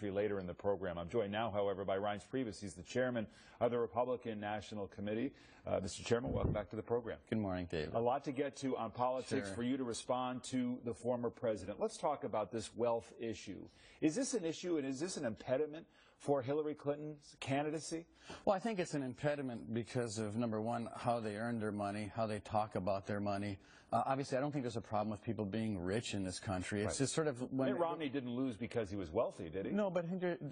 history later in the program. I'm joined now, however, by Reince Priebus. He's the chairman of the Republican National Committee. Mr. Chairman, welcome back to the program. Good morning, David. A lot to get to on politics for you to respond to the former president. Let's talk about this wealth issue. Is this an issue and is this an impediment for Hillary Clinton's candidacy? Well, I think it's an impediment because of, number one, how they earn their money, how they talk about their money. Obviously, I don't think there's a problem with people being rich in this country. It's just sort of... Mitt Romney didn't lose because he was wealthy, did he? No, but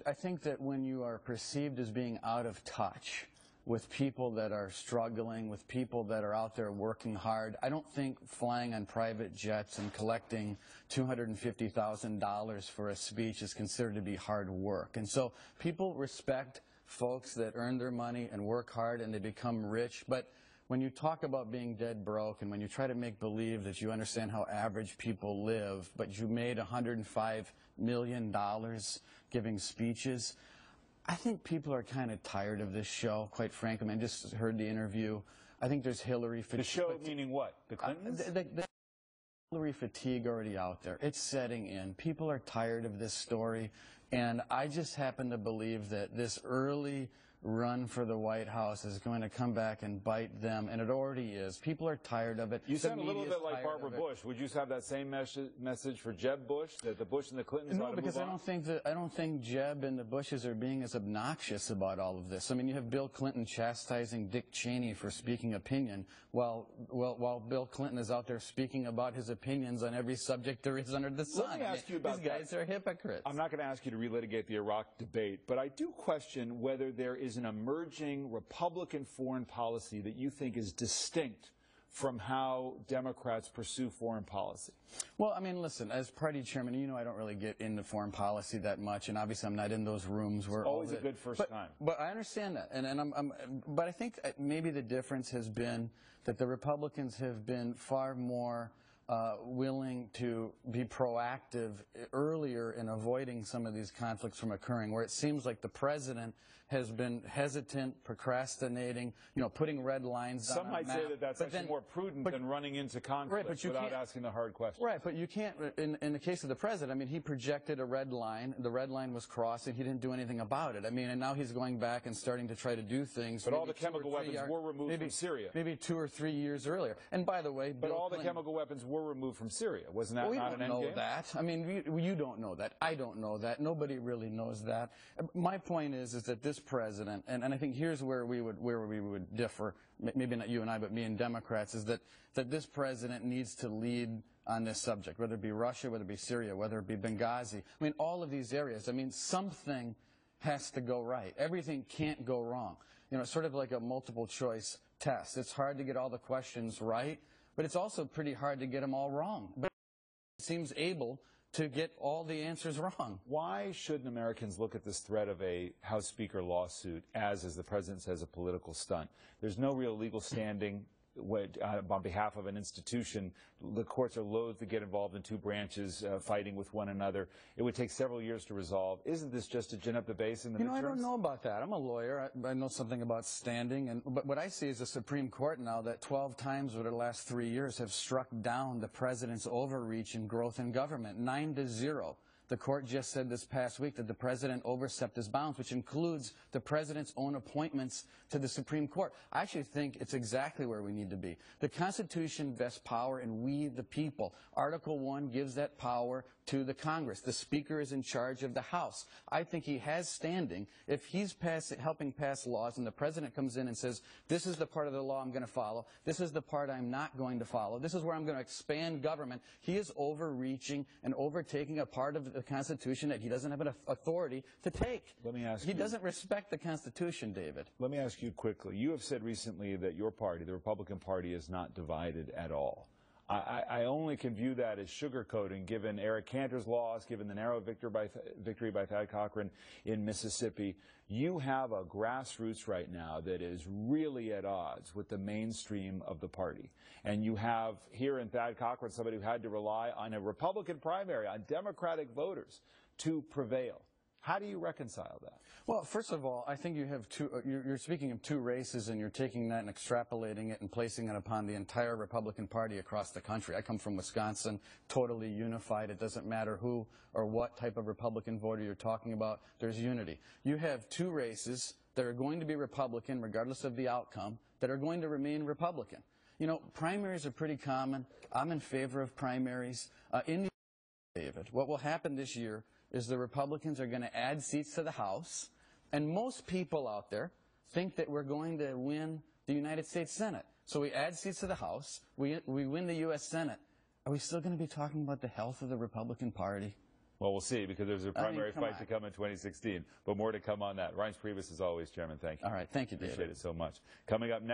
I think that when you are perceived as being out of touch with people that are struggling, with people that are out there working hard, I don't think flying on private jets and collecting $250,000 for a speech is considered to be hard work. And so people respect folks that earn their money and work hard and they become rich. But when you talk about being dead broke and when you try to make believe that you understand how average people live, but you made $105 million giving speeches, I think people are kind of tired of this show, quite frankly. I mean, I just heard the interview. I think there's Hillary fatigue. The show meaning what? The Clintons? The Hillary fatigue already out there. It's setting in. People are tired of this story. And I just happen to believe that this early run for the White House is going to come back and bite them, and it already is. People are tired of it. You sound a little bit like Barbara Bush. Would you have that same message for Jeb Bush, that the Bush and the Clintons ought to move on? No, because I don't think Jeb and the Bushes are being as obnoxious about all of this. I mean, you have Bill Clinton chastising Dick Cheney for speaking opinion, while Bill Clinton is out there speaking about his opinions on every subject there is under the sun. Let me ask you about these guys are hypocrites. I'm not going to ask you to relitigate the Iraq debate, but I do question whether there is an emerging Republican foreign policy that you think is distinct from how Democrats pursue foreign policy. Well, I mean, listen, as party chairman, you know I don't really get into foreign policy that much, and obviously I'm not in those rooms where always a good first time. But I understand that, but I think maybe the difference has been that the Republicans have been far more willing to be proactive earlier in avoiding some of these conflicts from occurring, where it seems like the president has been hesitant, procrastinating, putting red lines on a map. Some might say that that's actually more prudent than running into conflict without asking the hard questions. Right, but you can't, in the case of the president, I mean, he projected a red line, the red line was crossed, and he didn't do anything about it. I mean, and now he's going back and starting to try to do things. But all the chemical weapons were removed from Syria. Maybe 2 or 3 years earlier. And by the way, but all the chemical weapons were removed from Syria. Wasn't that not an end game? We don't know that. I mean, you don't know that. I don't know that. Nobody really knows that. My point is that this president, and I think here's where we would differ, maybe not you and I, but me and Democrats, is that this president needs to lead on this subject, whether it be Russia, whether it be Syria, whether it be Benghazi. I mean, all of these areas. I mean, something has to go right. Everything can't go wrong. It's sort of like a multiple choice test. It's hard to get all the questions right, but it's also pretty hard to get them all wrong. But it seems able to get all the answers wrong. Why shouldn't Americans look at this threat of a House Speaker lawsuit as the president says, a political stunt? There's no real legal standing on behalf of an institution. The courts are loath to get involved in two branches fighting with one another. It would take several years to resolve. Isn't this just to gin up the base in the midterms? I don't know about that. I'm a lawyer. I know something about standing. But what I see is the Supreme Court now that 12 times over the last 3 years have struck down the president's overreach and growth in government, 9-0. The court just said this past week that the president overstepped his bounds, which includes the president's own appointments to the Supreme Court. I actually think it's exactly where we need to be. The Constitution vests power in we the people. Article 1 gives that power to the Congress. The Speaker is in charge of the House. I think he has standing. If he's helping pass laws and the president comes in and says, this is the part of the law I'm going to follow, this is the part I'm not going to follow, this is where I'm going to expand government, he is overreaching and overtaking a part of the Constitution that he doesn't have an authority to take. Let me ask you. He doesn't respect the Constitution, David. Let me ask you quickly. You have said recently that your party, the Republican Party, is not divided at all. I only can view that as sugarcoating, given Eric Cantor's loss, given the narrow victory by Thad Cochran in Mississippi. You have a grassroots right now that is really at odds with the mainstream of the party. And you have here in Thad Cochran somebody who had to rely on a Republican primary, on Democratic voters, to prevail. How do you reconcile that? Well, first of all, I think you have you're speaking of two races, and you're taking that and extrapolating it and placing it upon the entire Republican Party across the country. I come from Wisconsin, totally unified. It doesn't matter who or what type of Republican voter you're talking about. There's unity. You have two races that are going to be Republican, regardless of the outcome, that are going to remain Republican. You know, primaries are pretty common. I'm in favor of primaries. David, what will happen this year is the Republicans are going to add seats to the House, and most people out there think that we're going to win the United States Senate. So we add seats to the House, we win the U.S. Senate. Are we still going to be talking about the health of the Republican Party? Well, we'll see, because there's a primary fight to come in 2016, but more to come on that. Reince Priebus, as always, Chairman, thank you. All right, thank you, David. Appreciate it so much. Coming up next.